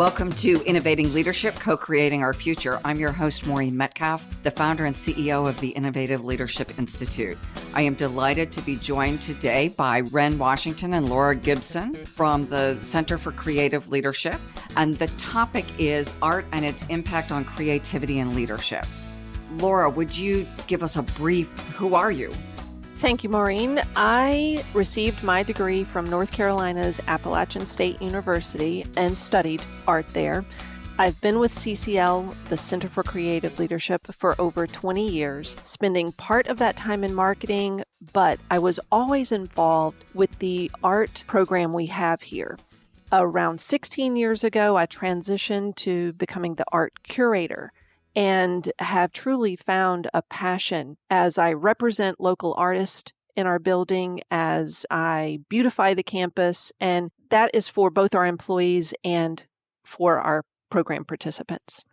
Welcome to Innovating Leadership, Co-Creating Our Future. I'm your host, Maureen Metcalf, the founder and CEO of the Innovative Leadership Institute. I am delighted to be joined today by Wren Washington and Laura Gibson from the Center for Creative Leadership. And the topic is art and its impact on creativity and leadership. Laura, would you give us a brief, who are you? Thank you, Maureen. I received my degree from North Carolina's Appalachian State University and studied art there. I've been with CCL, the Center for Creative Leadership, for over 20 years, spending part of that time in marketing, but I was always involved with the art program we have here. Around 16 years ago, I transitioned to becoming the art curator, and have truly found a passion as I represent local artists in our building, as I beautify the campus, and that is for both our employees and for our program participants.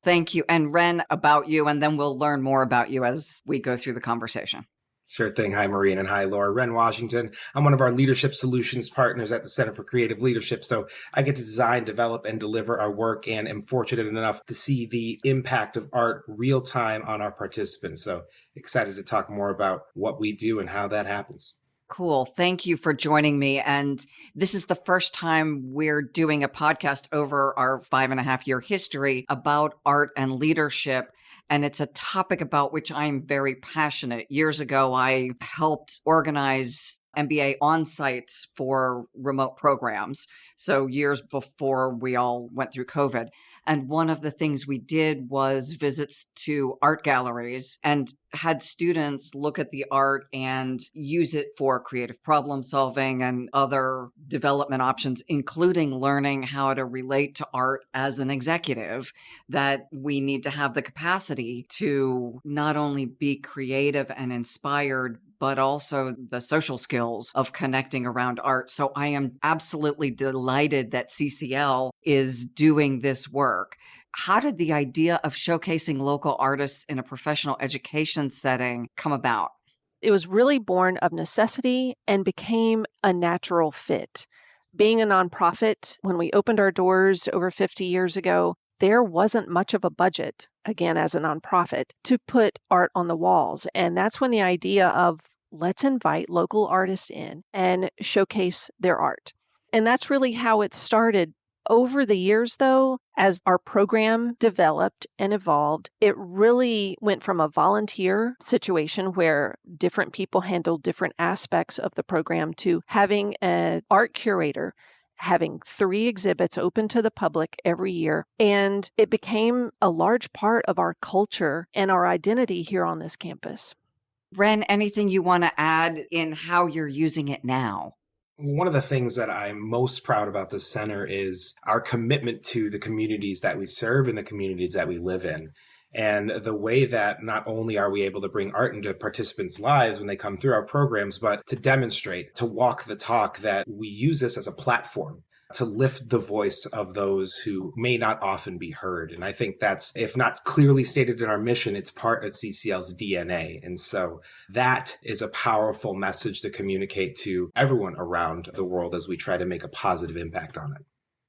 Thank you. And Wren, about you, and then we'll learn more about you as we go through the conversation. Sure thing. Hi, Maureen, and hi, Laura. Wren Washington. I'm one of our leadership solutions partners at the Center for Creative Leadership. So I get to design, develop, and deliver our work, and am fortunate enough to see the impact of art real time on our participants. So excited to talk more about what we do and how that happens. Cool. Thank you for joining me. And this is the first time we're doing a podcast over our 5.5-year history about art and leadership. And it's a topic about which I'm very passionate. Years ago, I helped organize MBA on-sites for remote programs. So years before we all went through COVID. And one of the things we did was visits to art galleries and had students look at the art and use it for creative problem solving and other development options, including learning how to relate to art as an executive, that we need to have the capacity to not only be creative and inspired, but also the social skills of connecting around art. So I am absolutely delighted that CCL is doing this work. How did the idea of showcasing local artists in a professional education setting come about? It was really born of necessity and became a natural fit. Being a nonprofit, when we opened our doors over 50 years ago, there wasn't much of a budget, again, as a nonprofit, to put art on the walls. And that's when the idea of let's invite local artists in and showcase their art. And that's really how it started. Over the years, though, as our program developed and evolved, it really went from a volunteer situation where different people handled different aspects of the program to having an art curator, having 3 exhibits open to the public every year. And it became a large part of our culture and our identity here on this campus. Wren, anything you want to add in how you're using it now? One of the things that I'm most proud about this center is our commitment to the communities that we serve and the communities that we live in. And the way that not only are we able to bring art into participants' lives when they come through our programs, but to demonstrate, to walk the talk, that we use this as a platform to lift the voice of those who may not often be heard. And I think that's, if not clearly stated in our mission, it's part of CCL's DNA. And so that is a powerful message to communicate to everyone around the world as we try to make a positive impact on it.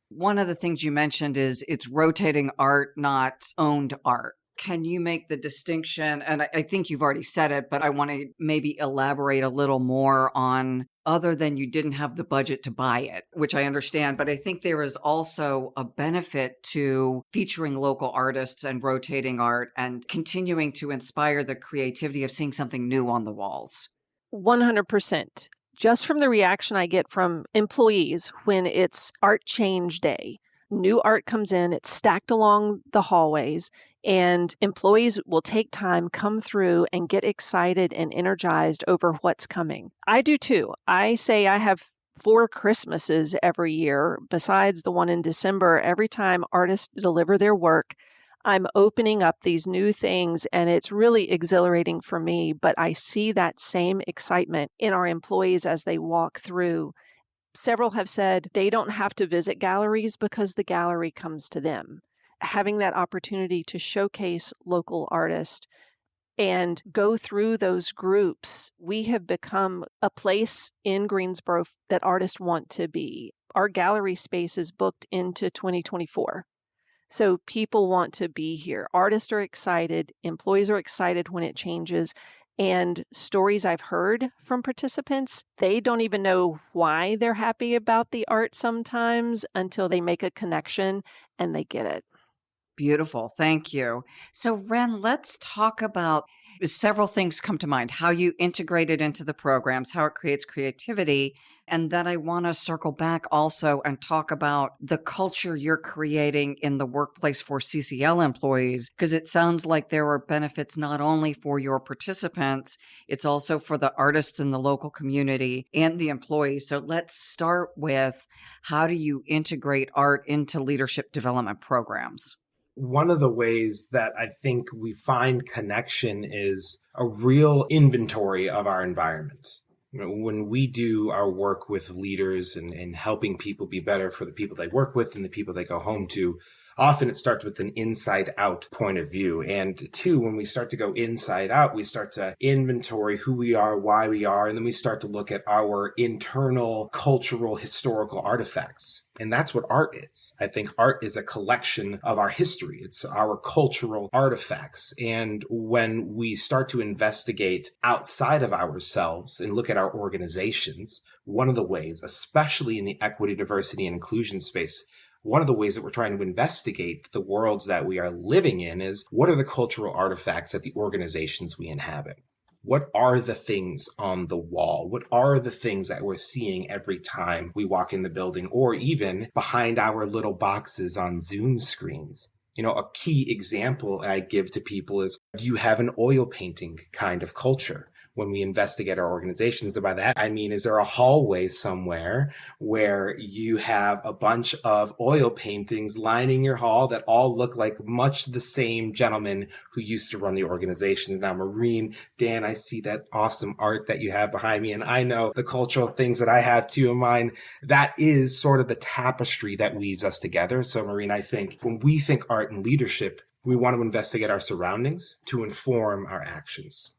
One of the things you mentioned is it's rotating art, not owned art. Can you make the distinction? And I think you've already said it, but I want to maybe elaborate a little more on, other than you didn't have the budget to buy it, which I understand, but I think there is also a benefit to featuring local artists and rotating art and continuing to inspire the creativity of seeing something new on the walls. 100%. Just from the reaction I get from employees when it's art change day, new art comes in, it's stacked along the hallways, and employees will take time, come through, and get excited and energized over what's coming. I do too. I say I have 4 Christmases every year, besides the one in December. Every time artists deliver their work, I'm opening up these new things, and it's really exhilarating for me. But I see that same excitement in our employees as they walk through. Several have said they don't have to visit galleries because the gallery comes to them. Having that opportunity to showcase local artists and go through those groups, we have become a place in Greensboro that artists want to be. our gallery space is booked into 2024. So people want to be here. Artists are excited. Employees are excited when it changes. And stories I've heard from participants, they don't even know why they're happy about the art sometimes until they make a connection and they get it. Beautiful. Thank you. So, Ren, let's talk about several things come to mind, how you integrate it into the programs, how it creates creativity. And then I want to circle back also and talk about the culture you're creating in the workplace for CCL employees, because it sounds like there are benefits not only for your participants, it's also for the artists in the local community and the employees. So let's start with, how do you integrate art into leadership development programs? One of the ways that I think we find connection is a real inventory of our environment. When we do our work with leaders and helping people be better for the people they work with and the people they go home to, often it starts with an inside out point of view. And two, when we start to go inside out, we start to inventory who we are, why we are, and then we start to look at our internal cultural, historical artifacts. And that's what art is. I think art is a collection of our history. It's our cultural artifacts. And when we start to investigate outside of ourselves and look at our organizations, one of the ways, especially in the equity, diversity, and inclusion space, one of the ways that we're trying to investigate the worlds that we are living in is, what are the cultural artifacts at the organizations we inhabit? What are the things on the wall? What are the things that we're seeing every time we walk in the building, or even behind our little boxes on Zoom screens? A key example I give to people is, do you have an oil painting kind of culture? When we investigate our organizations, and by that, I mean, is there a hallway somewhere where you have a bunch of oil paintings lining your hall that all look like much the same gentleman who used to run the organizations? Now, Maureen, Dan, I see that awesome art that you have behind me, and I know the cultural things that I have too in mine. That is sort of the tapestry that weaves us together. So, Maureen, I think when we think art and leadership, we want to investigate our surroundings to inform our actions.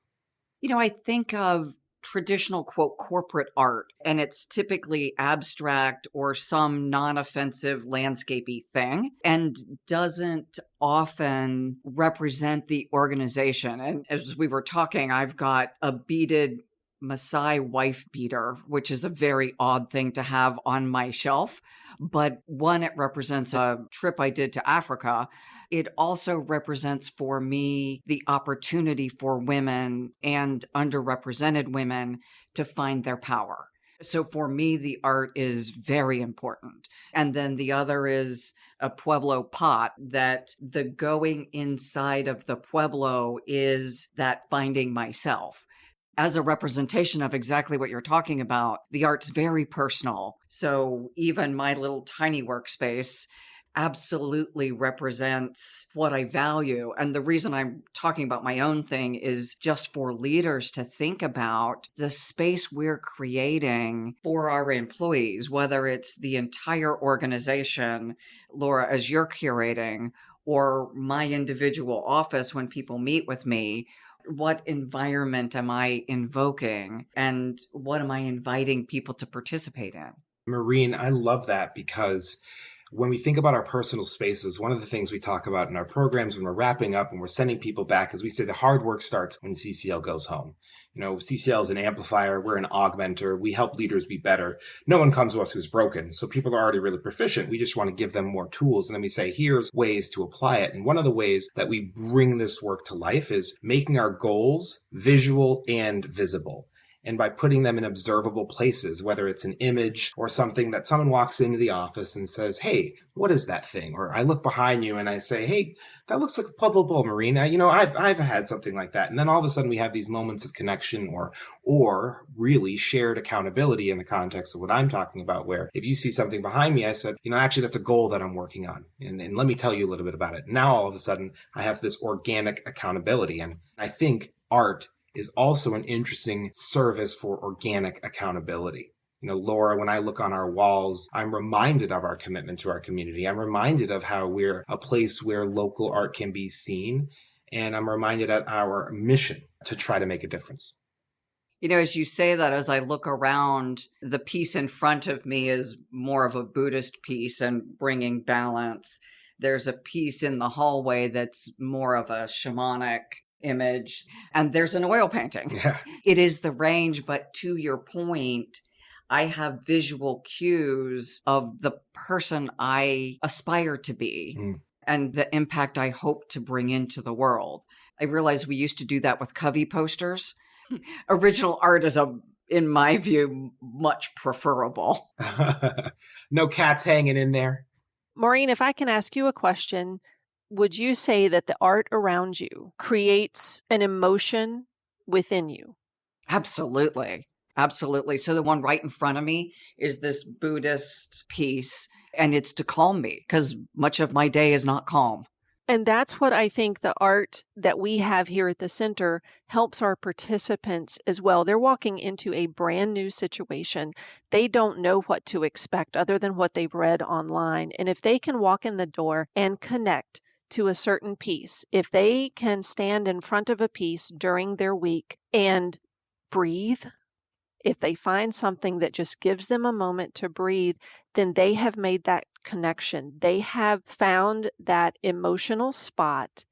I think of traditional, quote, corporate art, and it's typically abstract or some non-offensive landscapey thing, and doesn't often represent the organization. And as we were talking, I've got a beaded Maasai wife beater, which is a very odd thing to have on my shelf. But one, it represents a trip I did to Africa. It also represents for me the opportunity for women and underrepresented women to find their power. So for me, the art is very important. And then the other is a Pueblo pot, that the going inside of the Pueblo is that finding myself. As a representation of exactly what you're talking about, the art's very personal. So even my little tiny workspace absolutely represents what I value. And the reason I'm talking about my own thing is just for leaders to think about the space we're creating for our employees, whether it's the entire organization, Laura, as you're curating, or my individual office when people meet with me. What environment am I invoking, and what am I inviting people to participate in? Maureen, I love that, because when we think about our personal spaces, one of the things we talk about in our programs when we're wrapping up and we're sending people back is, we say the hard work starts when CCL goes home. CCL is an amplifier. We're an augmenter. We help leaders be better. No one comes to us who's broken. So people are already really proficient. We just want to give them more tools. And then we say, here's ways to apply it. And one of the ways that we bring this work to life is making our goals visual and visible. And by putting them in observable places, whether it's an image or something that someone walks into the office and says, hey, what is that thing? Or I look behind you and I say, hey, that looks like a Pueblo bull, Maureen. I've had something like that. And then all of a sudden we have these moments of connection or really shared accountability in the context of what I'm talking about, where if you see something behind me, I said, actually, that's a goal that I'm working on. And let me tell you a little bit about it. Now, all of a sudden, I have this organic accountability. And I think art is also an interesting service for organic accountability. Laura, when I look on our walls, I'm reminded of our commitment to our community. I'm reminded of how we're a place where local art can be seen. And I'm reminded of our mission to try to make a difference. As you say that, as I look around, the piece in front of me is more of a Buddhist piece and bringing balance. There's a piece in the hallway that's more of a shamanic image, and there's an oil painting. Yeah. It is the range, but to your point, I have visual cues of the person I aspire to be and the impact I hope to bring into the world. I realize we used to do that with Covey posters. Original art is, in my view, much preferable. No cats hanging in there. Maureen, if I can ask you a question, would you say that the art around you creates an emotion within you? Absolutely. Absolutely. So the one right in front of me is this Buddhist piece, and it's to calm me because much of my day is not calm. And that's what I think the art that we have here at the center helps our participants as well. They're walking into a brand new situation. They don't know what to expect other than what they've read online. And if they can walk in the door and connect to a certain piece, if they can stand in front of a piece during their week and breathe, if they find something that just gives them a moment to breathe, then they have made that connection. They have found that emotional spot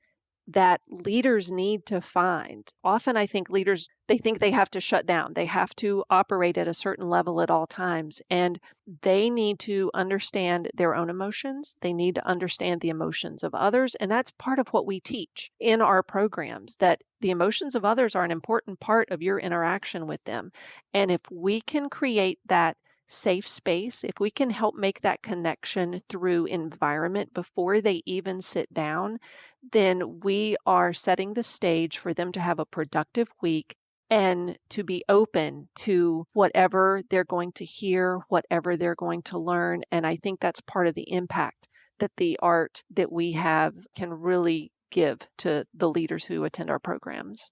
that leaders need to find. Often I think leaders, they think they have to shut down. They have to operate at a certain level at all times. And they need to understand their own emotions. They need to understand the emotions of others. And that's part of what we teach in our programs, that the emotions of others are an important part of your interaction with them. And if we can create that safe space, if we can help make that connection through environment before they even sit down, then we are setting the stage for them to have a productive week and to be open to whatever they're going to hear, whatever they're going to learn. And I think that's part of the impact that the art that we have can really give to the leaders who attend our programs.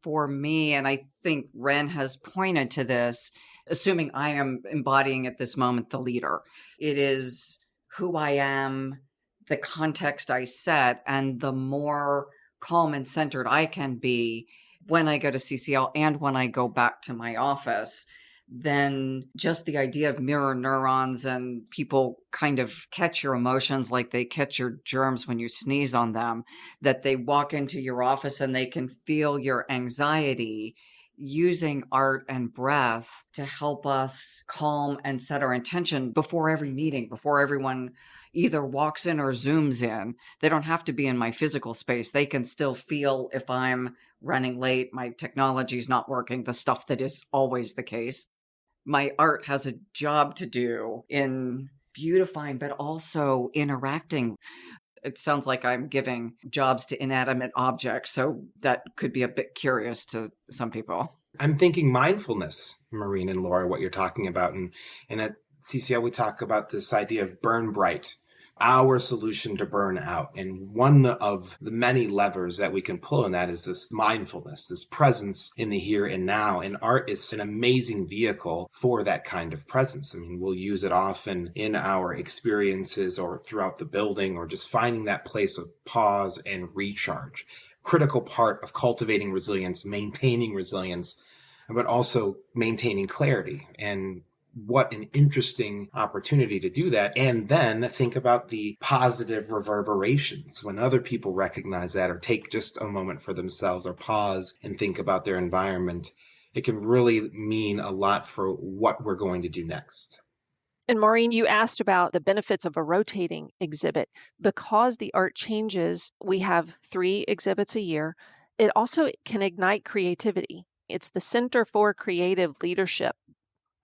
For me, and I think Ren has pointed to this, assuming I am embodying at this moment the leader, it is who I am, the context I set, and the more calm and centered I can be when I go to CCL and when I go back to my office, then just the idea of mirror neurons and people kind of catch your emotions like they catch your germs when you sneeze on them, that they walk into your office and they can feel your anxiety, using art and breath to help us calm and set our intention before every meeting, before everyone either walks in or Zooms in. They don't have to be in my physical space. They can still feel if I'm running late, my technology's not working, the stuff that is always the case. My art has a job to do in beautifying, but also interacting. It sounds like I'm giving jobs to inanimate objects, so that could be a bit curious to some people. I'm thinking mindfulness, Maureen and Laura, what you're talking about. And at CCL, we talk about this idea of burn bright, our solution to burn out. And one of the many levers that we can pull in that is this mindfulness, this presence in the here and now. And art is an amazing vehicle for that kind of presence. I mean, we'll use it often in our experiences or throughout the building, or just finding that place of pause and recharge. Critical part of cultivating resilience, maintaining resilience, but also maintaining clarity. And what an interesting opportunity to do that. And then think about the positive reverberations when other people recognize that or take just a moment for themselves or pause and think about their environment. It can really mean a lot for what we're going to do next. And Maureen, you asked about the benefits of a rotating exhibit. Because the art changes, we have 3 exhibits a year. It also can ignite creativity. It's the Center for Creative Leadership.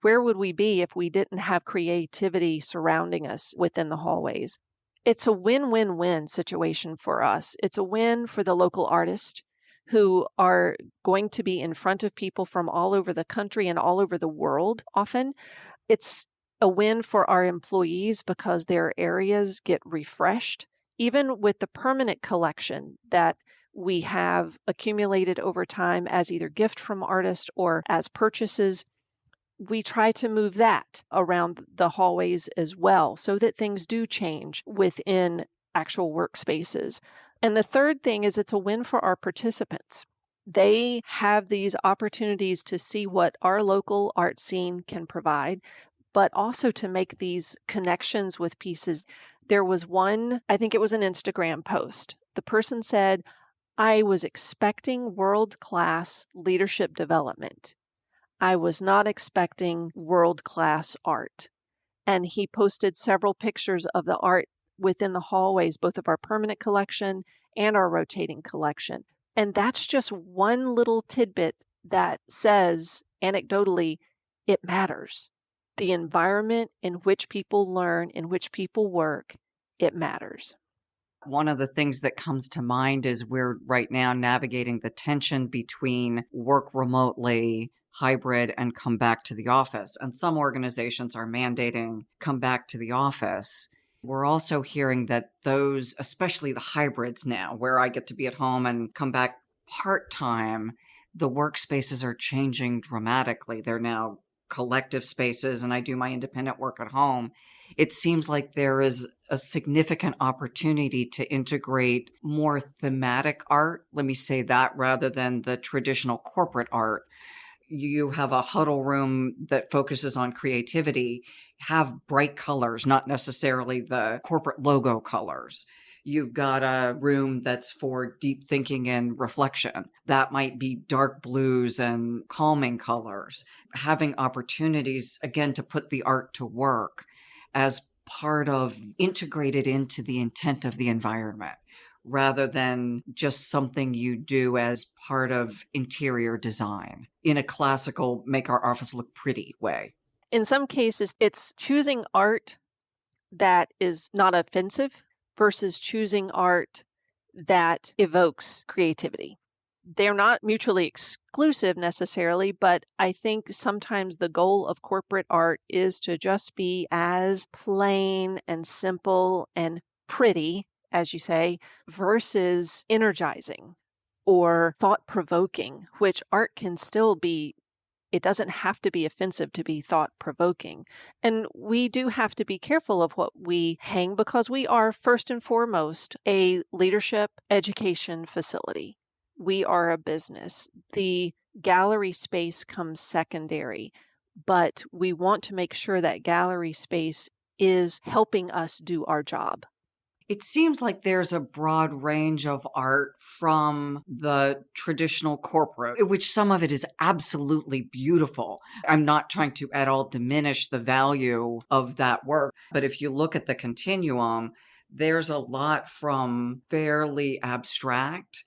Where would we be if we didn't have creativity surrounding us within the hallways? It's a win-win-win situation for us. It's a win for the local artists who are going to be in front of people from all over the country and all over the world often. It's a win for our employees because their areas get refreshed. Even with the permanent collection that we have accumulated over time as either gift from artists or as purchases, we try to move that around the hallways as well so that things do change within actual workspaces. And the third thing is it's a win for our participants. They have these opportunities to see what our local art scene can provide, but also to make these connections with pieces. There was one, I think it was an Instagram post. The person said, I was expecting world-class leadership development. I was not expecting world-class art. And he posted several pictures of the art within the hallways, both of our permanent collection and our rotating collection. And that's just one little tidbit that says, anecdotally, it matters. The environment in which people learn, in which people work, it matters. One of the things that comes to mind is we're right now navigating the tension between work remotely, hybrid, and come back to the office. And some organizations are mandating come back to the office. We're also hearing that those, especially the hybrids now, where I get to be at home and come back part-time, the workspaces are changing dramatically. They're now collective spaces, and I do my independent work at home. It seems like there is a significant opportunity to integrate more thematic art, let me say that, rather than the traditional corporate art. You have a huddle room that focuses on creativity, have bright colors, not necessarily the corporate logo colors. You've got a room that's for deep thinking and reflection. That might be dark blues and calming colors. Having opportunities, again, to put the art to work as part of integrated into the intent of the environment, rather than just something you do as part of interior design in a classical make our office look pretty way. In some cases, it's choosing art that is not offensive versus choosing art that evokes creativity. They're not mutually exclusive necessarily, but I think sometimes the goal of corporate art is to just be as plain and simple and pretty, as you say, versus energizing or thought-provoking, which art can still be. It doesn't have to be offensive to be thought-provoking. And we do have to be careful of what we hang because we are, first and foremost, a leadership education facility. We are a business. The gallery space comes secondary, but we want to make sure that gallery space is helping us do our job. It seems like there's a broad range of art from the traditional corporate, which some of it is absolutely beautiful. I'm not trying to at all diminish the value of that work, but if you look at the continuum, there's a lot from fairly abstract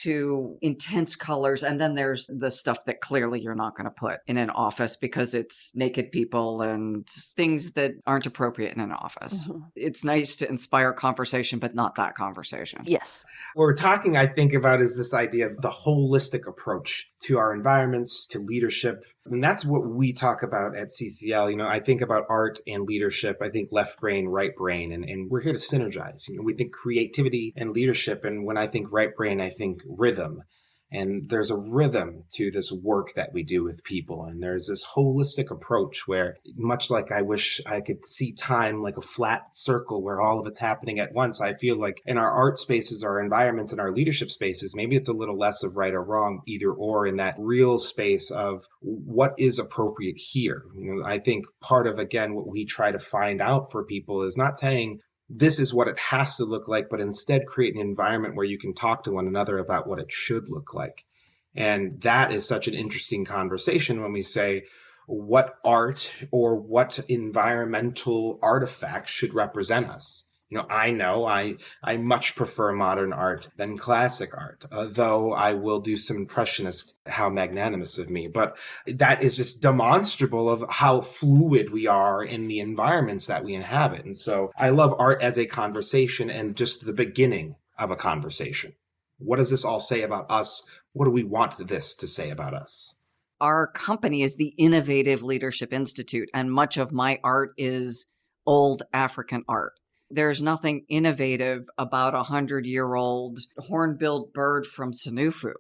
to intense colors. And then there's the stuff that clearly you're not going to put in an office because it's naked people and things that aren't appropriate in an office. Mm-hmm. It's nice to inspire conversation, but not that conversation. Yes. What we're talking, I think, about is this idea of the holistic approach to our environments, to leadership. And that's what we talk about at CCL. You know, I think about art and leadership. I think left brain, right brain, and we're here to synergize. You know, we think creativity and leadership. And when I think right brain, I think rhythm. And there's a rhythm to this work that we do with people. And there's this holistic approach where, much like I wish I could see time like a flat circle where all of it's happening at once, I feel like in our art spaces, our environments, and our leadership spaces, maybe it's a little less of right or wrong, either or, in that real space of what is appropriate here. You know, I think part of, again, what we try to find out for people is not saying, this is what it has to look like, but instead create an environment where you can talk to one another about what it should look like. And that is such an interesting conversation when we say what art or what environmental artifacts should represent us. You know I much prefer modern art than classic art, though I will do some impressionist, how magnanimous of me. But that is just demonstrable of how fluid we are in the environments that we inhabit. And so I love art as a conversation and just the beginning of a conversation. What does this all say about us? What do we want this to say about us? Our company is the Innovative Leadership Institute, and much of my art is old African art. There's nothing innovative about a 100-year-old hornbilled bird from Sanufu,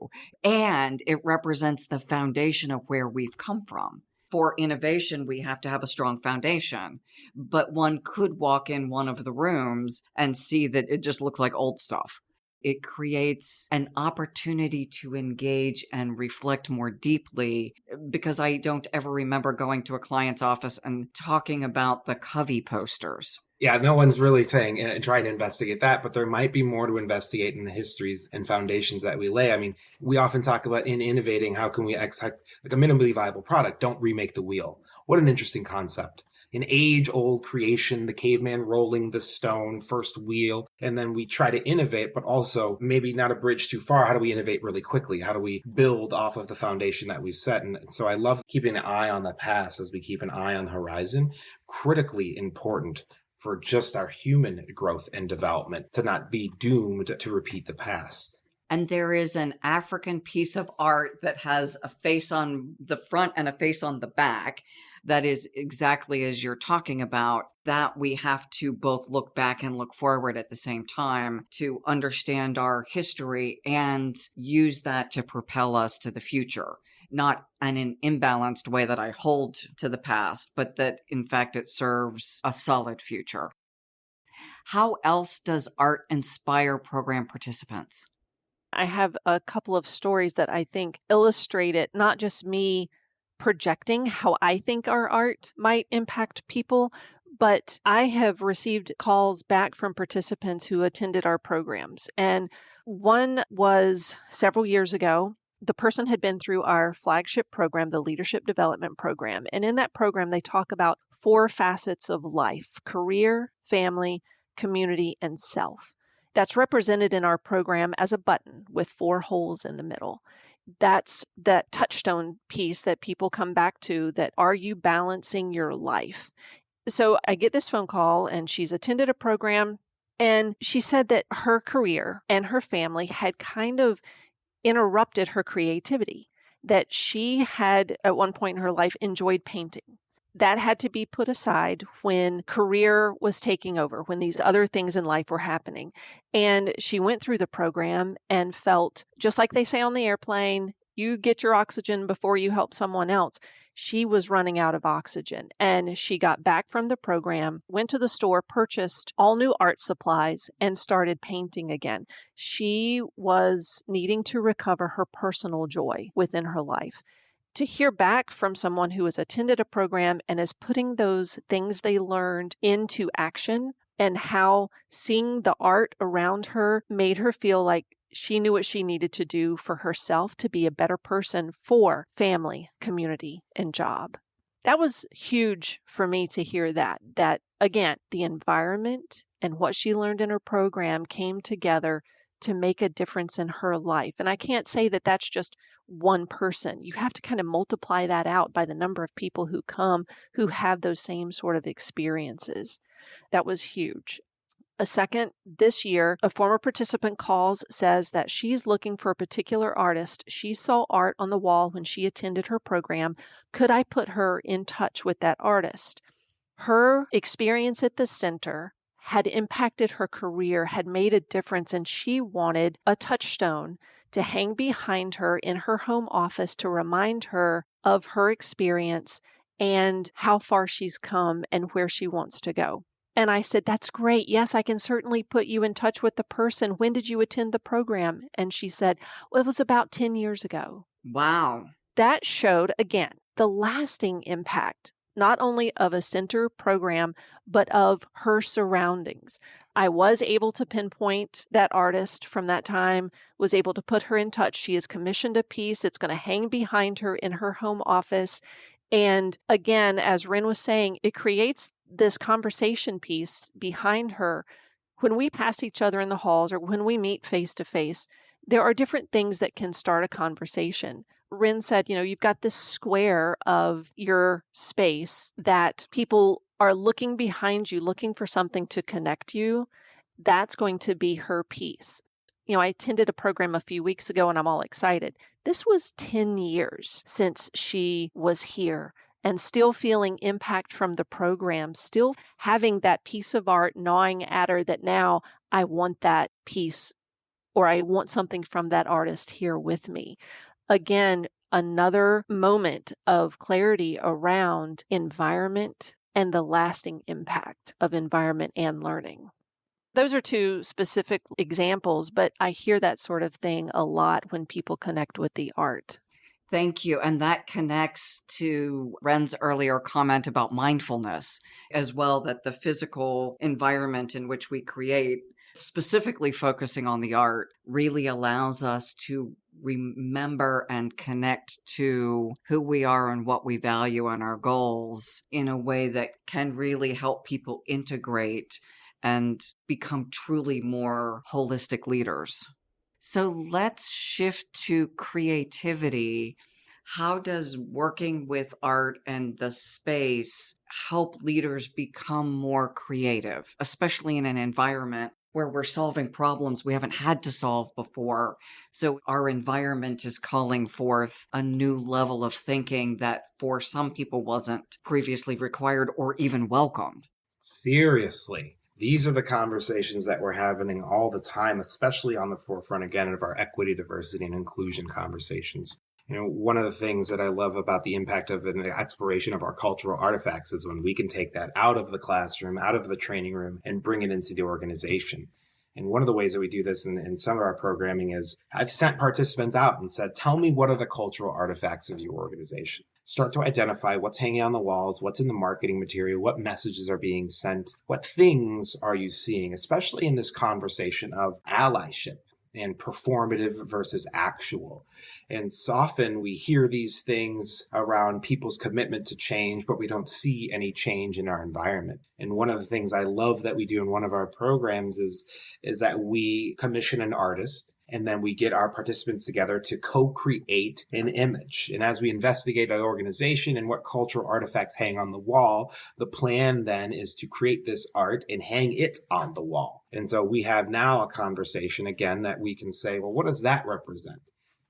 and it represents the foundation of where we've come from. For innovation, we have to have a strong foundation, but one could walk in one of the rooms and see that it just looks like old stuff. it creates an opportunity to engage and reflect more deeply, because I don't ever remember going to a client's office and talking about the Covey posters. Yeah, no one's really saying and trying to investigate that, but there might be more to investigate in the histories and foundations that we lay. I mean, we often talk about in innovating, how can we extract like a minimally viable product? Don't remake the wheel. What an interesting concept. An age-old creation, the caveman rolling the stone, first wheel, and then we try to innovate, but also maybe not a bridge too far. How do we innovate really quickly? How do we build off of the foundation that we've set? And so I love keeping an eye on the past as we keep an eye on the horizon. Critically important for just our human growth and development to not be doomed to repeat the past. And there is an African piece of art that has a face on the front and a face on the back that is exactly as you're talking about, that we have to both look back and look forward at the same time to understand our history and use that to propel us to the future. Not in an imbalanced way that I hold to the past, but that in fact it serves a solid future. How else does art inspire program participants? I have a couple of stories that I think illustrate it, not just me projecting how I think our art might impact people, but I have received calls back from participants who attended our programs. And one was several years ago. The person had been through our flagship program, the Leadership Development Program. And in that program, they talk about 4 facets of life: career, family, community, and self. That's represented in our program as a button with 4 holes in the middle. That's that touchstone piece that people come back to, that are you balancing your life? So I get this phone call, and she's attended a program, and she said that her career and her family had kind of interrupted her creativity, that she had at one point in her life enjoyed painting. That had to be put aside when career was taking over, when these other things in life were happening. And she went through the program and felt, just like they say on the airplane, you get your oxygen before you help someone else. She was running out of oxygen, and she got back from the program, went to the store, purchased all new art supplies, and started painting again. She was needing to recover her personal joy within her life. To hear back from someone who has attended a program and is putting those things they learned into action, and how seeing the art around her made her feel like she knew what she needed to do for herself to be a better person for family, community, and job. That was huge for me to hear that again, the environment and what she learned in her program came together to make a difference in her life. And I can't say that that's just one person. You have to kind of multiply that out by the number of people who come who have those same sort of experiences. That was huge. A second, this year, a former participant calls, says that she's looking for a particular artist. She saw art on the wall when she attended her program. Could I put her in touch with that artist? Her experience at the center had impacted her career, had made a difference, and she wanted a touchstone to hang behind her in her home office to remind her of her experience and how far she's come and where she wants to go. And I said, that's great. Yes, I can certainly put you in touch with the person. When did you attend the program? And she said, well, it was about 10 years ago. Wow. That showed, again, the lasting impact, not only of a center program, but of her surroundings. I was able to pinpoint that artist from that time, was able to put her in touch. She has commissioned a piece. It's going to hang behind her in her home office. And again, as Rin was saying, it creates this conversation piece behind her. When we pass each other in the halls or when we meet face to face, there are different things that can start a conversation. Rin said, you've got this square of your space that people are looking behind you, looking for something to connect you. That's going to be her piece. I attended a program a few weeks ago and I'm all excited. This was 10 years since she was here and still feeling impact from the program, still having that piece of art gnawing at her that now I want that piece or I want something from that artist here with me. Again, another moment of clarity around environment and the lasting impact of environment and learning. Those are two specific examples, but I hear that sort of thing a lot when people connect with the art. Thank you. And that connects to Ren's earlier comment about mindfulness as well, that the physical environment in which we create, specifically focusing on the art, really allows us to remember and connect to who we are and what we value and our goals in a way that can really help people integrate and become truly more holistic leaders. So let's shift to creativity. How does working with art and the space help leaders become more creative, especially in an environment where we're solving problems we haven't had to solve before? So our environment is calling forth a new level of thinking that for some people wasn't previously required or even welcomed. Seriously. These are the conversations that we're having all the time, especially on the forefront, again, of our equity, diversity, and inclusion conversations. One of the things that I love about the impact of an exploration of our cultural artifacts is when we can take that out of the classroom, out of the training room, and bring it into the organization. And one of the ways that we do this in some of our programming is I've sent participants out and said, tell me what are the cultural artifacts of your organization. Start to identify what's hanging on the walls, what's in the marketing material, what messages are being sent, what things are you seeing, especially in this conversation of allyship and performative versus actual. And so often we hear these things around people's commitment to change, but we don't see any change in our environment. And one of the things I love that we do in one of our programs is that we commission an artist, and then we get our participants together to co-create an image. And as we investigate our organization and what cultural artifacts hang on the wall, the plan then is to create this art and hang it on the wall. And so we have now a conversation again that we can say, well, what does that represent?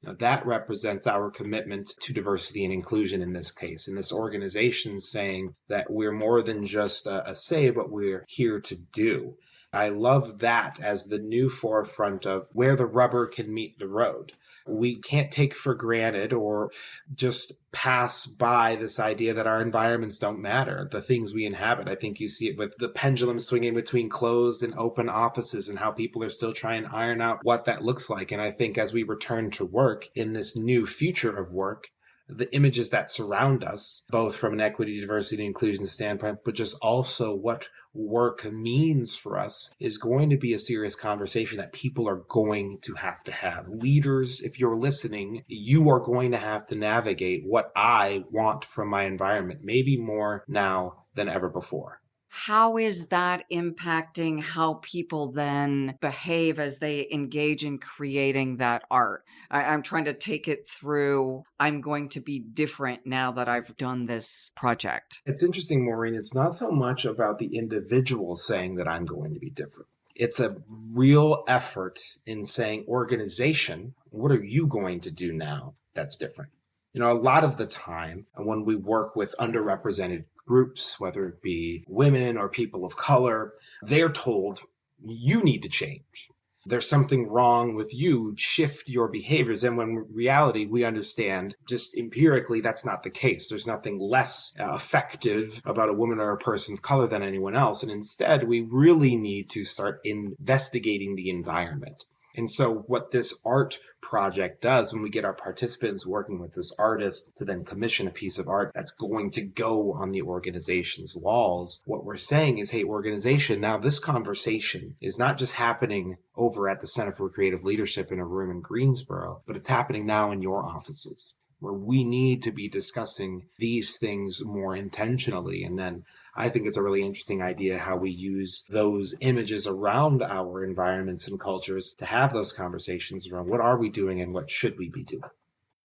That represents our commitment to diversity and inclusion in this case. And this organization saying that we're more than just a say, but we're here to do. I love that as the new forefront of where the rubber can meet the road. We can't take for granted or just pass by this idea that our environments don't matter, the things we inhabit. I think you see it with the pendulum swinging between closed and open offices and how people are still trying to iron out what that looks like. And I think as we return to work in this new future of work, the images that surround us, both from an equity, diversity, and inclusion standpoint, but just also what work means for us, is going to be a serious conversation that people are going to have. Leaders, if you're listening, you are going to have to navigate what I want from my environment, maybe more now than ever before. How is that impacting how people then behave as they engage in creating that art? I'm trying to take it through, I'm going to be different now that I've done this project. It's interesting, Maureen. It's not so much about the individual saying that I'm going to be different. It's a real effort in saying, organization, what are you going to do now that's different? A lot of the time when we work with underrepresented groups, whether it be women or people of color, they're told, you need to change. There's something wrong with you, shift your behaviors. And when in reality, we understand just empirically, that's not the case. There's nothing less effective about a woman or a person of color than anyone else. And instead, we really need to start investigating the environment. And so what this art project does, when we get our participants working with this artist to then commission a piece of art that's going to go on the organization's walls, what we're saying is, hey, organization, now this conversation is not just happening over at the Center for Creative Leadership in a room in Greensboro, but it's happening now in your offices, where we need to be discussing these things more intentionally. And then I think it's a really interesting idea how we use those images around our environments and cultures to have those conversations around what are we doing and what should we be doing.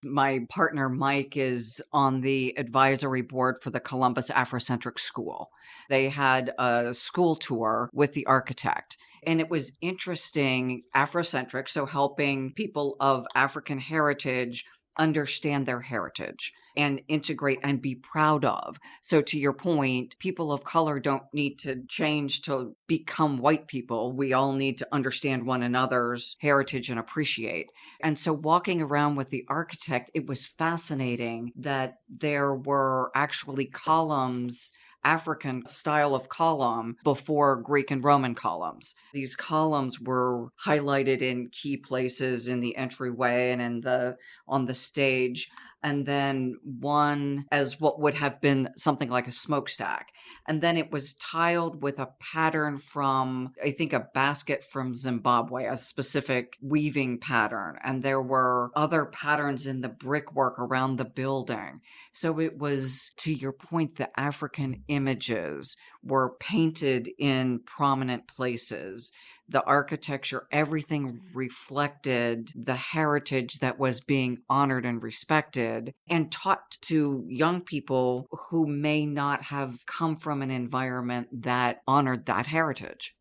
My partner, Mike, is on the advisory board for the Columbus Afrocentric School. They had a school tour with the architect, and it was interesting, Afrocentric, so helping people of African heritage understand their heritage and integrate and be proud of. So to your point, people of color don't need to change to become white people. We all need to understand one another's heritage and appreciate. And so walking around with the architect, it was fascinating that there were actually columns African style of column before Greek and Roman columns. These columns were highlighted in key places in the entryway and on the stage, and then one as what would have been something like a smokestack. And then it was tiled with a pattern from, I think, a basket from Zimbabwe, a specific weaving pattern. And there were other patterns in the brickwork around the building. So it was, to your point, the African images were painted in prominent places. The architecture, everything reflected the heritage that was being honored and respected and taught to young people who may not have come from an environment that honored that heritage.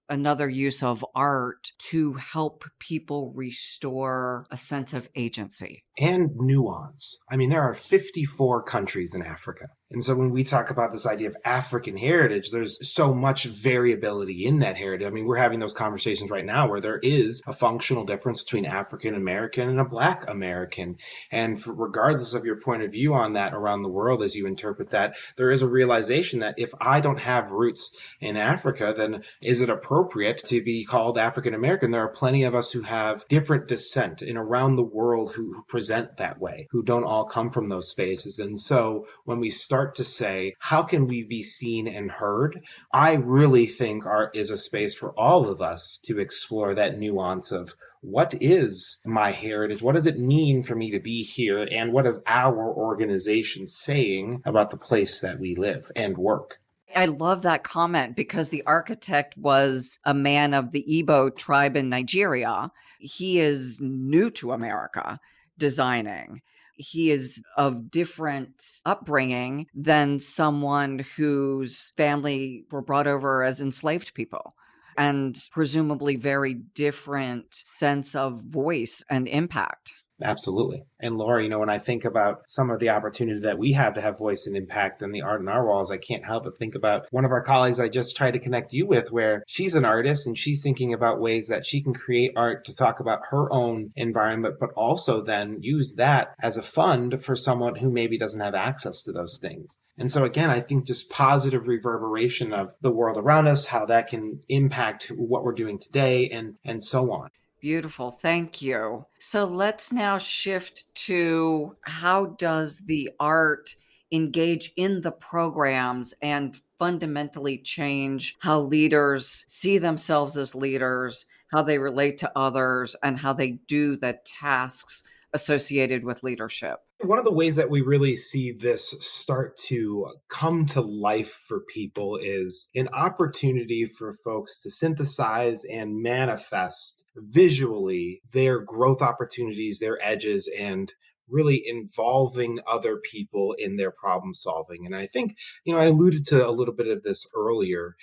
Another use of art to help people restore a sense of agency. And nuance. I mean, there are 54 countries in Africa. And so when we talk about this idea of African heritage, there's so much variability in that heritage. I mean, we're having those conversations right now where there is a functional difference between African American and a Black American. And regardless of your point of view on that around the world, as you interpret that, there is a realization that if I don't have roots in Africa, then is it appropriate to be called African American? There are plenty of us who have different descent in around the world who present that way, who don't all come from those spaces. And so when we start to say, how can we be seen and heard? I really think art is a space for all of us to explore that nuance of what is my heritage? What does it mean for me to be here? And what is our organization saying about the place that we live and work? I love that comment because the architect was a man of the Igbo tribe in Nigeria. He is new to America designing. He is of different upbringing than someone whose family were brought over as enslaved people, and presumably very different sense of voice and impact. Absolutely. And Laura, when I think about some of the opportunity that we have to have voice and impact in the art on our walls, I can't help but think about one of our colleagues I just tried to connect you with, where she's an artist and she's thinking about ways that she can create art to talk about her own environment, but also then use that as a fund for someone who maybe doesn't have access to those things. And so again, I think just positive reverberation of the world around us, how that can impact what we're doing today and so on. Beautiful. Thank you. So let's now shift to how does the art engage in the programs and fundamentally change how leaders see themselves as leaders, how they relate to others, and how they do the tasks associated with leadership. One of the ways that we really see this start to come to life for people is an opportunity for folks to synthesize and manifest visually their growth opportunities, their edges, and really involving other people in their problem solving. And I think, I alluded to a little bit of this earlier.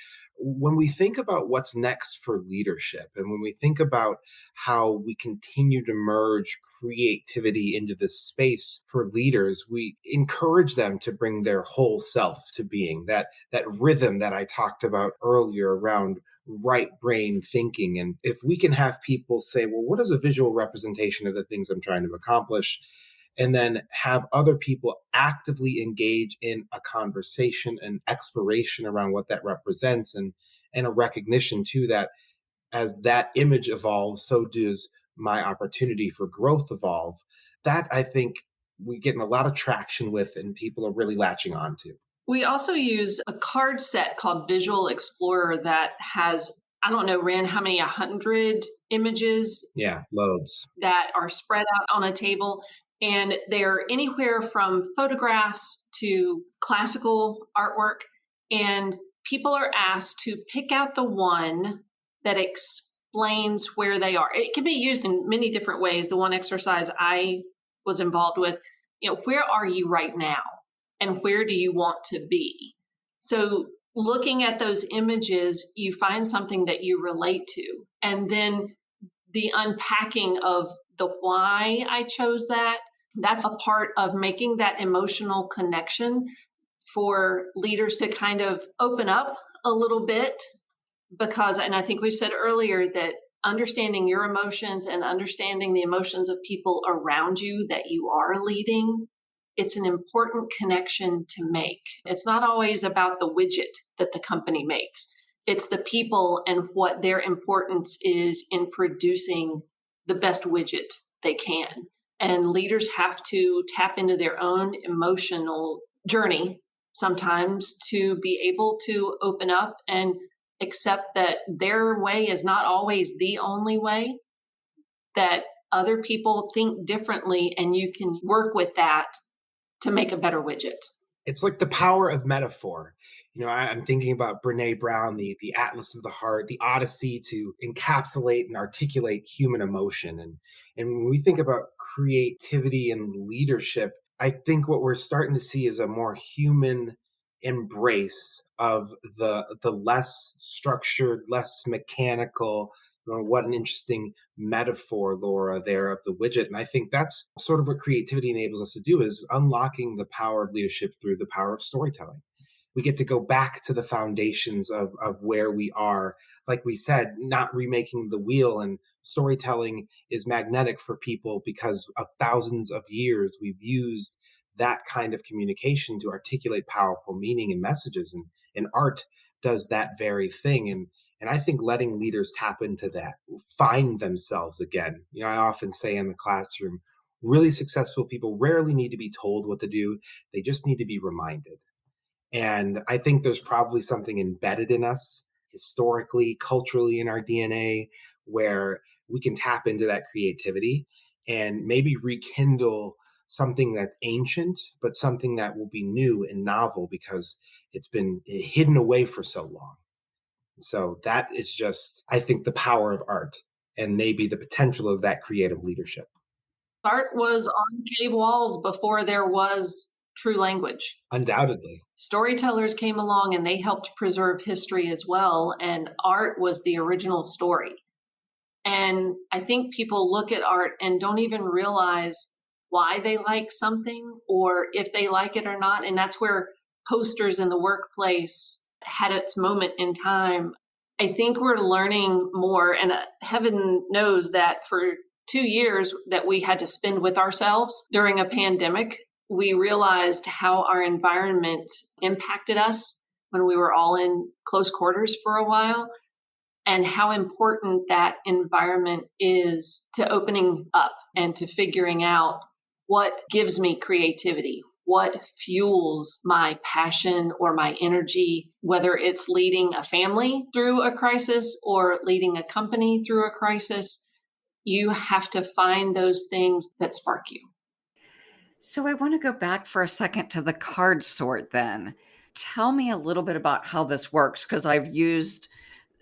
When we think about what's next for leadership, and when we think about how we continue to merge creativity into this space for leaders, we encourage them to bring their whole self to being, that rhythm that I talked about earlier around right brain thinking. And if we can have people say, well, what is a visual representation of the things I'm trying to accomplish? And then have other people actively engage in a conversation and exploration around what that represents, and a recognition too that as that image evolves, so does my opportunity for growth evolve. That I think we're getting a lot of traction with and people are really latching on to. We also use a card set called Visual Explorer that has, I don't know, Ren, how many, 100 images? Yeah, loads. That are spread out on a table. And they're anywhere from photographs to classical artwork. And people are asked to pick out the one that explains where they are. It can be used in many different ways. The one exercise I was involved with, where are you right now? And where do you want to be? So looking at those images, you find something that you relate to. And then the unpacking of the why I chose that, that's a part of making that emotional connection for leaders to kind of open up a little bit. Because, and I think we've said earlier that understanding your emotions and understanding the emotions of people around you that you are leading it's an important connection to make. It's not always about the widget that the company makes. It's the people and what their importance is in producing the best widget they can. And leaders have to tap into their own emotional journey sometimes to be able to open up and accept that their way is not always the only way, that other people think differently, and you can work with that to make a better widget. It's like the power of metaphor. I'm thinking about Brene Brown, the Atlas of the Heart, the Odyssey to encapsulate and articulate human emotion. And when we think about creativity and leadership, I think what we're starting to see is a more human embrace of the less structured, less mechanical. What an interesting metaphor, Laura, there of the widget. And I think that's sort of what creativity enables us to do, is unlocking the power of leadership through the power of storytelling. We get to go back to the foundations of where we are. Like we said, not remaking the wheel. And storytelling is magnetic for people because of thousands of years we've used that kind of communication to articulate powerful meaning and messages. And art does that very thing. And I think letting leaders tap into that, find themselves again. I often say in the classroom, really successful people rarely need to be told what to do. They just need to be reminded. And I think there's probably something embedded in us historically, culturally, in our DNA, where we can tap into that creativity and maybe rekindle something that's ancient, but something that will be new and novel because it's been hidden away for so long. So that is just, I think, the power of art and maybe the potential of that creative leadership. Art was on cave walls before there was true language. Undoubtedly. Storytellers came along and they helped preserve history as well. And art was the original story. And I think people look at art and don't even realize why they like something or if they like it or not. And that's where posters in the workplace had its moment in time. I think we're learning more, and heaven knows that for 2 years that we had to spend with ourselves during a pandemic, we realized how our environment impacted us when we were all in close quarters for a while, and how important that environment is to opening up and to figuring out what gives me creativity, what fuels my passion or my energy, whether it's leading a family through a crisis or leading a company through a crisis. You have to find those things that spark you. So I want to go back for a second to the card sort then. Tell me a little bit about how this works, because I've used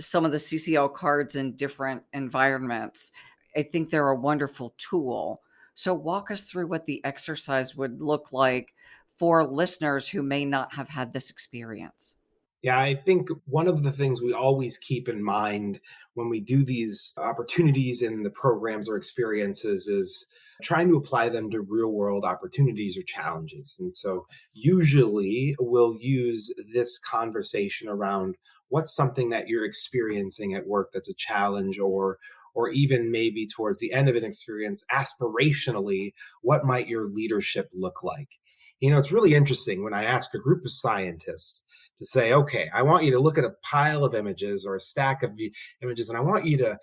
some of the CCL cards in different environments. I think they're a wonderful tool. So walk us through what the exercise would look like for listeners who may not have had this experience. Yeah, I think one of the things we always keep in mind when we do these opportunities in the programs or experiences is trying to apply them to real world opportunities or challenges. And so usually we'll use this conversation around what's something that you're experiencing at work that's a challenge, or even maybe towards the end of an experience, aspirationally, what might your leadership look like? It's really interesting when I ask a group of scientists to say, okay, I want you to look at a pile of images or a stack of images, and I want you to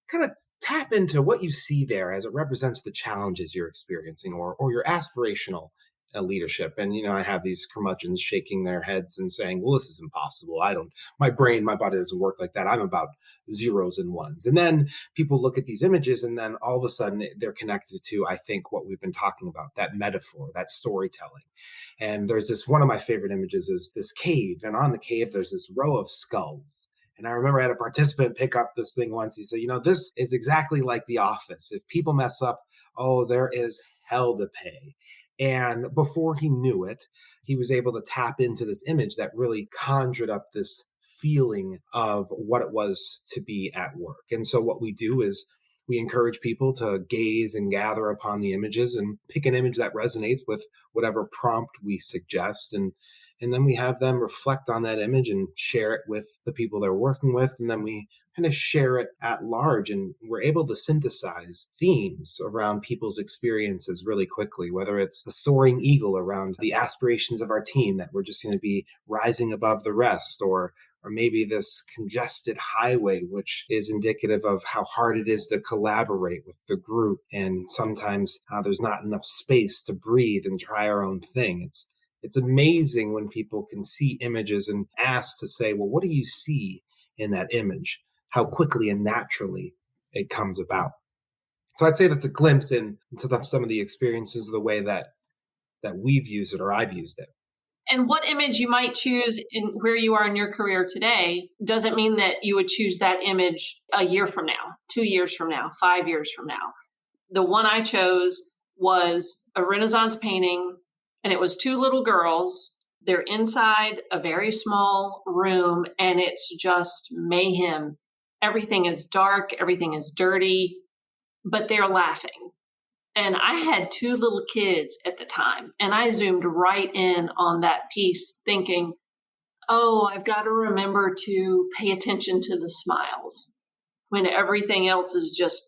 kind of tap into what you see there as it represents the challenges you're experiencing or your aspirational leadership. And, I have these curmudgeons shaking their heads and saying, well, this is impossible. My body doesn't work like that. I'm about zeros and ones. And then people look at these images and then all of a sudden they're connected to, I think, what we've been talking about, that metaphor, that storytelling. And there's one of my favorite images is this cave. And on the cave, there's this row of skulls. And I remember I had a participant pick up this thing once. He said, this is exactly like The Office. If people mess up, there is hell to pay. And before he knew it, he was able to tap into this image that really conjured up this feeling of what it was to be at work. And so what we do is we encourage people to gaze and gather upon the images and pick an image that resonates with whatever prompt we suggest. And then we have them reflect on that image and share it with the people they're working with. And then we kind of share it at large. And we're able to synthesize themes around people's experiences really quickly, whether it's the soaring eagle around the aspirations of our team that we're just going to be rising above the rest, or maybe this congested highway, which is indicative of how hard it is to collaborate with the group. And sometimes how there's not enough space to breathe and try our own thing. It's amazing when people can see images and ask to say, well, what do you see in that image? How quickly and naturally it comes about. So I'd say that's a glimpse into some of the experiences of the way that we've used it, or I've used it. And what image you might choose in where you are in your career today doesn't mean that you would choose that image a year from now, 2 years from now, 5 years from now. The one I chose was a Renaissance painting, and it was two little girls. They're inside a very small room, and it's just mayhem. Everything is dark, everything is dirty, but they're laughing. And I had two little kids at the time, and I zoomed right in on that piece thinking, oh, I've got to remember to pay attention to the smiles when everything else is just,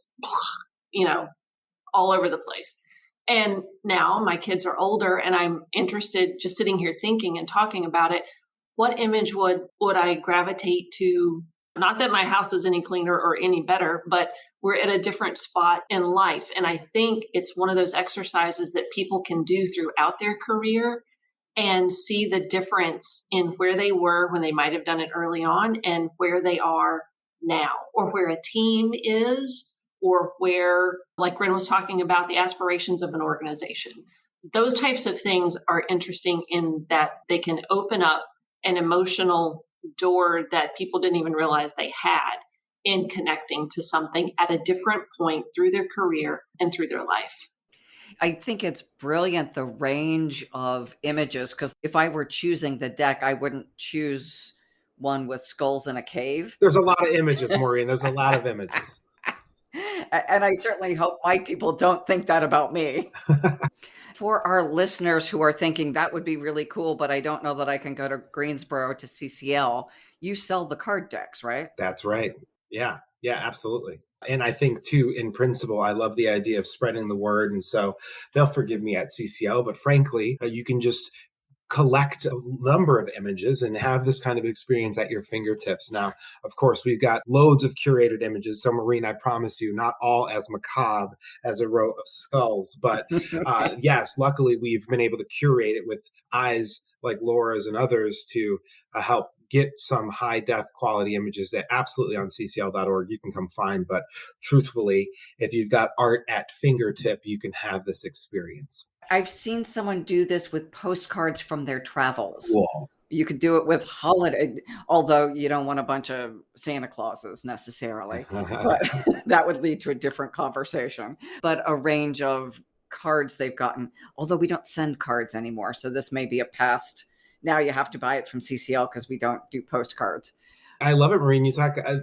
all over the place. And now my kids are older, and I'm interested, just sitting here thinking and talking about it, what image would I gravitate to? Not that my house is any cleaner or any better, but we're at a different spot in life. And I think it's one of those exercises that people can do throughout their career and see the difference in where they were when they might have done it early on and where they are now, or where a team is, or where, like Ren was talking about, the aspirations of an organization. Those types of things are interesting in that they can open up an emotional door that people didn't even realize they had in connecting to something at a different point through their career and through their life. I think it's brilliant, the range of images, because if I were choosing the deck, I wouldn't choose one with skulls in a cave. There's a lot of images, Maureen. There's a lot of images. And I certainly hope my people don't think that about me. For our listeners who are thinking that would be really cool, but I don't know that I can go to Greensboro to CCL, you sell the card decks, right? That's right. Yeah, absolutely. And I think too, in principle, I love the idea of spreading the word. And so they'll forgive me at CCL, but frankly, you can just collect a number of images and have this kind of experience at your fingertips. Now, of course, we've got loads of curated images. So, Maureen, I promise you, not all as macabre as a row of skulls. But yes, luckily, we've been able to curate it with eyes like Laura's and others to help get some high def quality images that absolutely on ccl.org you can come find. But truthfully, if you've got art at fingertip, you can have this experience. I've seen someone do this with postcards from their travels. Cool. You could do it with holiday, although you don't want a bunch of Santa Clauses necessarily, but that would lead to a different conversation. But a range of cards they've gotten, although we don't send cards anymore. So this may be a past. Now you have to buy it from CCL because we don't do postcards. I love it, Maureen.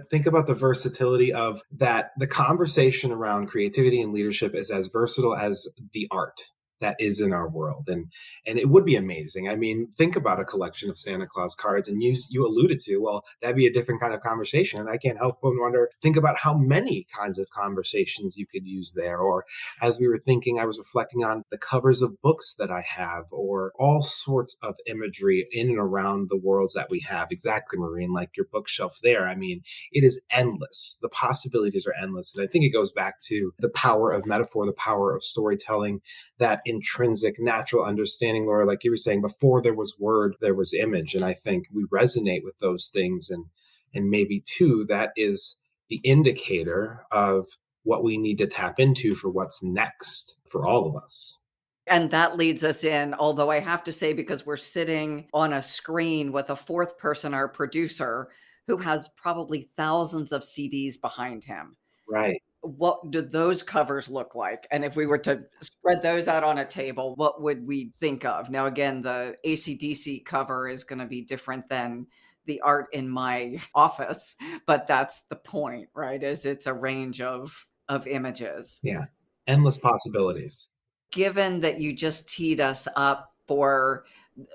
Think about the versatility of that. The conversation around creativity and leadership is as versatile as the art that is in our world. And it would be amazing. I mean, think about a collection of Santa Claus cards, and you alluded to, well, that'd be a different kind of conversation. And I can't help but wonder, think about how many kinds of conversations you could use there. Or as we were thinking, I was reflecting on the covers of books that I have, or all sorts of imagery in and around the worlds that we have. Exactly, Maureen, like your bookshelf there. I mean, it is endless. The possibilities are endless. And I think it goes back to the power of metaphor, the power of storytelling, that intrinsic natural understanding, Laura, like you were saying, before there was word, there was image. And I think we resonate with those things. And maybe too, that is the indicator of what we need to tap into for what's next for all of us. And that leads us in, although I have to say, because we're sitting on a screen with a fourth person, our producer, who has probably thousands of CDs behind him. Right. What do those covers look like? And if we were to spread those out on a table, what would we think of? Now, again, the AC/DC cover is going to be different than the art in my office, but that's the point, right? Is it's a range of images. Yeah. Endless possibilities. Given that you just teed us up for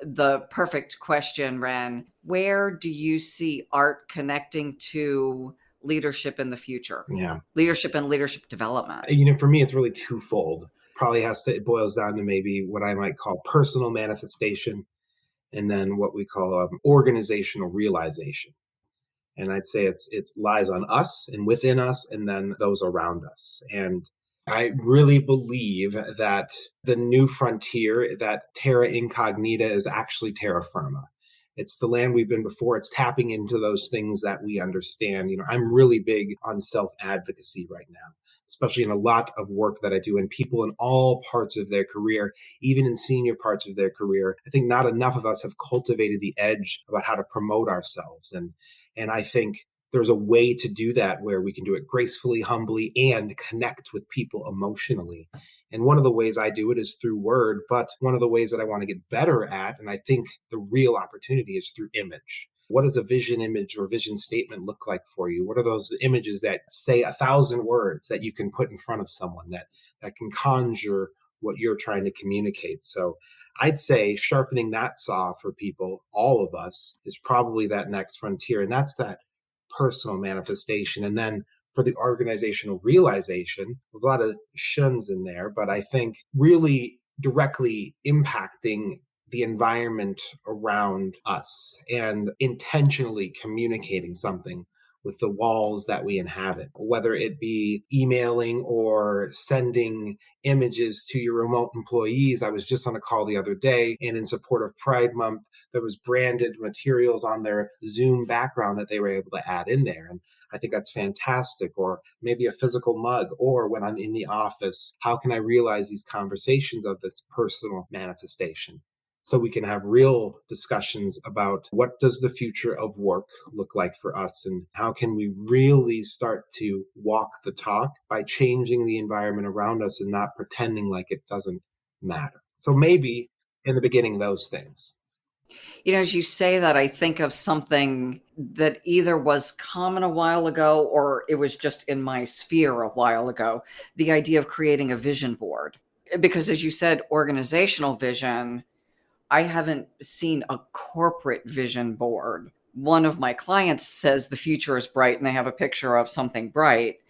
the perfect question, Ren, where do you see art connecting to leadership in the future? Yeah. Leadership and leadership development. For me, it's really twofold. It boils down to maybe what I might call personal manifestation, and then what we call organizational realization. And I'd say it lies on us and within us, and then those around us. And I really believe that the new frontier, that terra incognita, is actually terra firma. It's the land we've been before. It's tapping into those things that we understand. I'm really big on self-advocacy right now, especially in a lot of work that I do, and people in all parts of their career, even in senior parts of their career. I think not enough of us have cultivated the edge about how to promote ourselves. And I think there's a way to do that where we can do it gracefully, humbly, and connect with people emotionally. And one of the ways I do it is through word, but one of the ways that I want to get better at, and I think the real opportunity, is through image. What does a vision image or vision statement look like for you? What are those images that say 1,000 words that you can put in front of someone that can conjure what you're trying to communicate? So I'd say sharpening that saw for people, all of us, is probably that next frontier. And that's that personal manifestation. And then for the organizational realization, there's a lot of shuns in there, but I think really directly impacting the environment around us and intentionally communicating something with the walls that we inhabit, whether it be emailing or sending images to your remote employees. I was just on a call the other day, and in support of Pride Month, there was branded materials on their Zoom background that they were able to add in there. And I think that's fantastic. Or maybe a physical mug, or when I'm in the office, how can I realize these conversations of this personal manifestation? So we can have real discussions about what does the future of work look like for us, and how can we really start to walk the talk by changing the environment around us and not pretending like it doesn't matter. So maybe in the beginning, those things. As you say that, I think of something that either was common a while ago or it was just in my sphere a while ago, the idea of creating a vision board. Because as you said, organizational vision, I haven't seen a corporate vision board. One of my clients says the future is bright and they have a picture of something bright,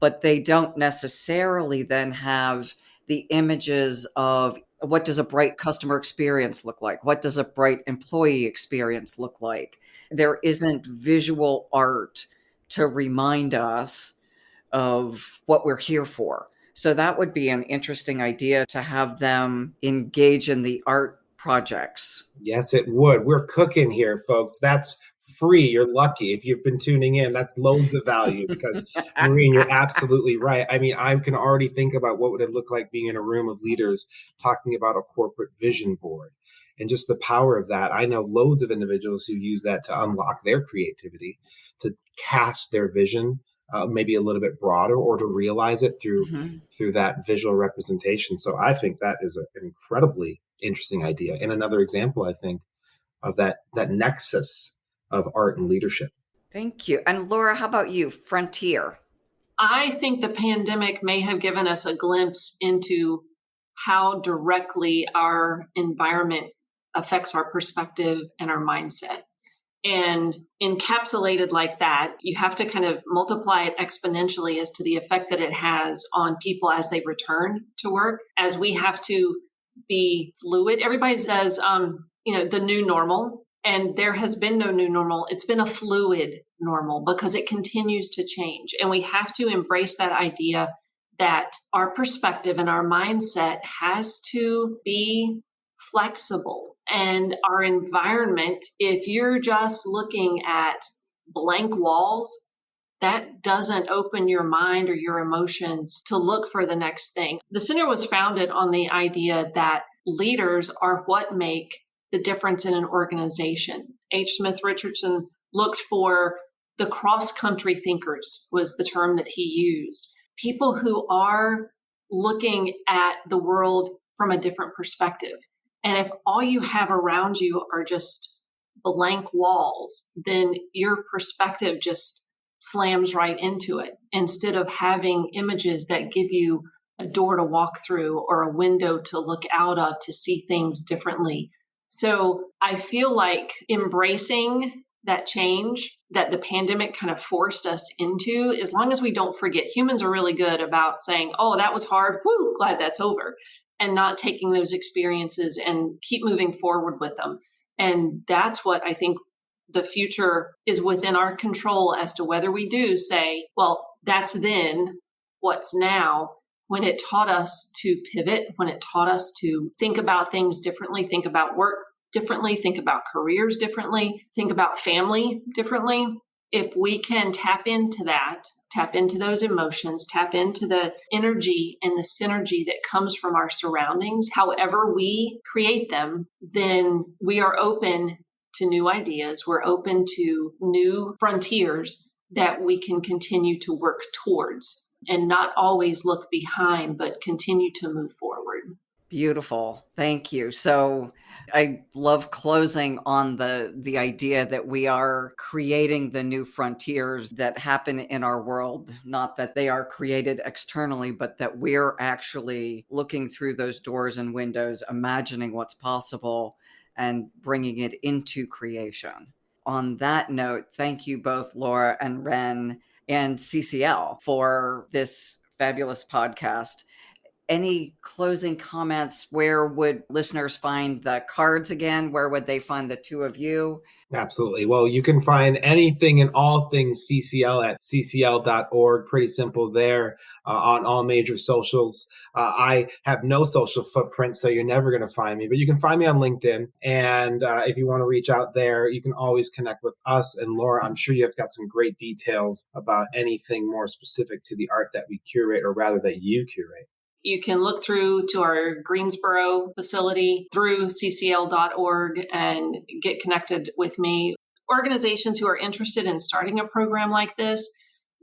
but they don't necessarily then have the images of what does a bright customer experience look like? What does a bright employee experience look like? There isn't visual art to remind us of what we're here for. So that would be an interesting idea to have them engage in the art projects. Yes, it would. We're cooking here, folks. That's free. You're lucky if you've been tuning in. That's loads of value because, Maureen, you're absolutely right. I mean, I can already think about what would it look like being in a room of leaders talking about a corporate vision board and just the power of that. I know loads of individuals who use that to unlock their creativity, to cast their vision maybe a little bit broader, or to realize it through that visual representation. So I think that is an incredibly interesting idea, and another example, I think, of that nexus of art and leadership. Thank you. And Laura, how about you? Frontier. I think the pandemic may have given us a glimpse into how directly our environment affects our perspective and our mindset. And encapsulated like that, you have to kind of multiply it exponentially as to the effect that it has on people as they return to work, as we have to be fluid. Everybody says, the new normal, and there has been no new normal. It's been a fluid normal because it continues to change. And we have to embrace that idea that our perspective and our mindset has to be flexible. And our environment, if you're just looking at blank walls, that doesn't open your mind or your emotions to look for the next thing. The center was founded on the idea that leaders are what make the difference in an organization. H. Smith Richardson looked for the cross-country thinkers, was the term that he used. People who are looking at the world from a different perspective. And if all you have around you are just blank walls, then your perspective just slams right into it, instead of having images that give you a door to walk through or a window to look out of to see things differently. So I feel like embracing that change that the pandemic kind of forced us into, as long as we don't forget, humans are really good about saying, oh, that was hard. Woo, glad that's over. And not taking those experiences and keep moving forward with them. And that's what I think the future is within our control as to whether we do say, well, that's then, what's now, when it taught us to pivot, when it taught us to think about things differently, think about work differently, think about careers differently, think about family differently. If we can tap into that, tap into those emotions, tap into the energy and the synergy that comes from our surroundings, however we create them, then we are open to new ideas. We're open to new frontiers that we can continue to work towards and not always look behind, but continue to move forward. Beautiful. Thank you. So I love closing on the idea that we are creating the new frontiers that happen in our world, not that they are created externally, but that we're actually looking through those doors and windows, imagining what's possible and bringing it into creation. On that note, thank you both, Laura and Ren and CCL, for this fabulous podcast. Any closing comments? Where would listeners find the cards again? Where would they find the two of you? Absolutely. Well, you can find anything and all things CCL at ccl.org. Pretty simple there on all major socials. I have no social footprint, so you're never going to find me, but you can find me on LinkedIn. And if you want to reach out there, you can always connect with us. And Laura, I'm sure you've got some great details about anything more specific to the art that we curate, or rather that you curate. You can look through to our Greensboro facility through ccl.org and get connected with me. Organizations who are interested in starting a program like this,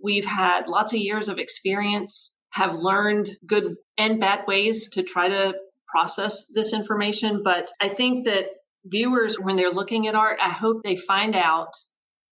we've had lots of years of experience, have learned good and bad ways to try to process this information. But I think that viewers, when they're looking at art, I hope they find out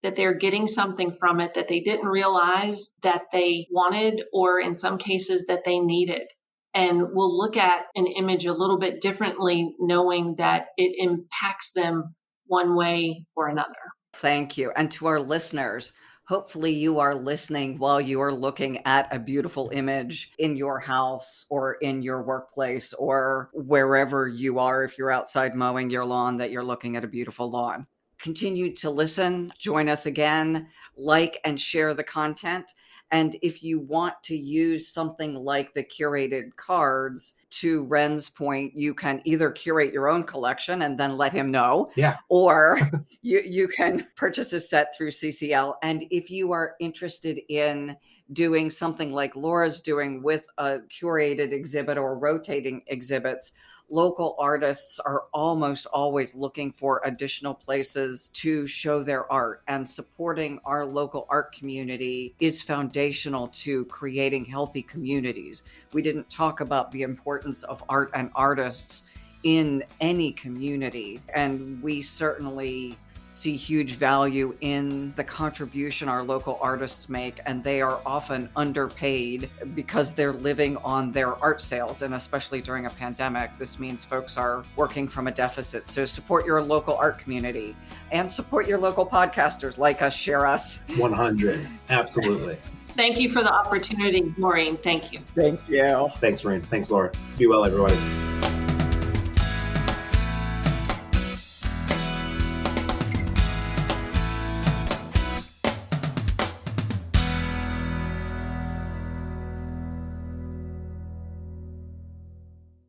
that they're getting something from it that they didn't realize that they wanted, or in some cases that they needed. And we'll look at an image a little bit differently, knowing that it impacts them one way or another. Thank you. And to our listeners, hopefully you are listening while you are looking at a beautiful image in your house or in your workplace or wherever you are. If you're outside mowing your lawn, that you're looking at a beautiful lawn. Continue to listen. Join us again. Like and share the content. And if you want to use something like the curated cards, to Ren's point, you can either curate your own collection and then let him know, or you can purchase a set through CCL. And if you are interested in doing something like Laura's doing with a curated exhibit or rotating exhibits, local artists are almost always looking for additional places to show their art, and supporting our local art community is foundational to creating healthy communities. We didn't talk about the importance of art and artists in any community, and we certainly see huge value in the contribution our local artists make, and they are often underpaid because they're living on their art sales. And especially during a pandemic, this means folks are working from a deficit. So support your local art community and support your local podcasters. Like us, share us. 100. Absolutely. Thank you for the opportunity, Maureen. Thank you. Thank you. Thanks, Maureen. Thanks, Laura. Be well, everybody.